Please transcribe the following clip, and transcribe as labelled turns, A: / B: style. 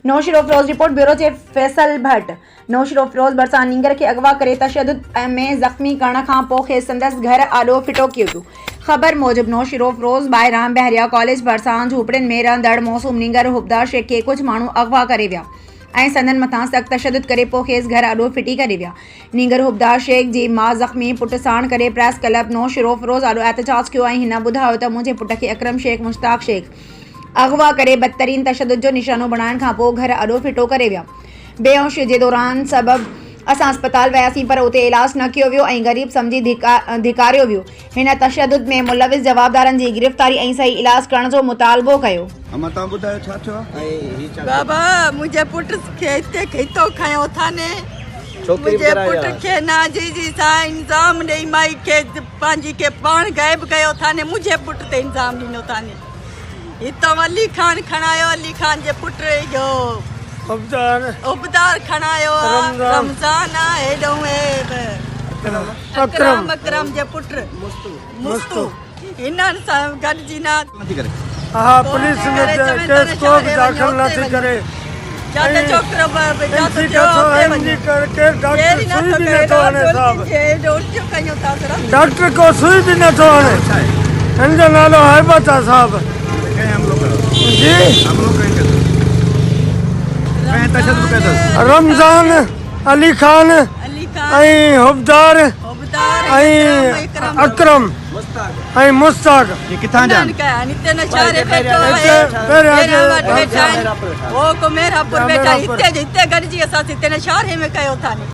A: Naushahro Feroze report bureau chief Faisal Bhatt. Naushahro Feroze बरसां नींगर के अगवा करे तशद्दुद में ज़ख्मी करण खां पोइ खेसि संदसि घर आॾो फिटो कयो वियो। ख़बर मूजिबि नौशरो फिरोज ॿाहिरां बहरिया कॉलेज भरिसां झूपड़ियुनि में रहंदड़ मौसूम नींगर हुबदार शेख खे कुझु माण्हू अगवा करे विया ऐं संदनि मथां सख़्तु तशद्दुद करे पोइ खेसि घर आॾो फिटी करे विया। नींगर हुबदार शेख जी माउ ज़ख्मी पुट साण करे प्रेस क्लब नौशरो फिरोज आॾो एहतजाज कयो ऐं हिन ॿुधायो त मुंहिंजे पुट खे अकरम शेख मुश्ताक शेख अगवा करे बदतरीन तशद्दुद जो निशानो बणाइण खां पोइ घर आॾो फिटो करे विया। बेहोश जे दौरान सबबि असां अस्पताल वियासीं पर उते इलाज न कयो वियो ऐं ग़रीब सम्झी धिकारियो वियो। हिन तशद्दुद में मुलविस जवाबदारनि जी गिरफ़्तारी ऐं सही इलाज करण जो मुतालबो कयो।
B: बाबा मुझे पुट खे हिते खितो खयो थाने मुझे पुट खे नाजीजी सां इंजाम ॾेई माई खे पंहिंजी खे पाण गायब कयो थाने मुझे पुट ते इंजाम ॾिनो थाने। हितां अली खान खणायो अली खान जे पुट इहो उबदार खणायो रमज़ान हेॾो अकरम जे पुट मुस्तू हिननि सां गॾिजी ना
C: पुलिस में केस को भी दाखिल न थी करे
B: जाते छोकरो जाते
C: डॉक्टर को सुई भी न थो आने इनका नालो हैबत है साहब जी रमज़ान अली खान ऐं हुबदार ऐं अकरम ऐं मुश्ताक
B: किथां जा हिते नशारे बैठो है वो को मेरा पुर बैठा हिते गॾिजी असां हिते नशारे में कयो था।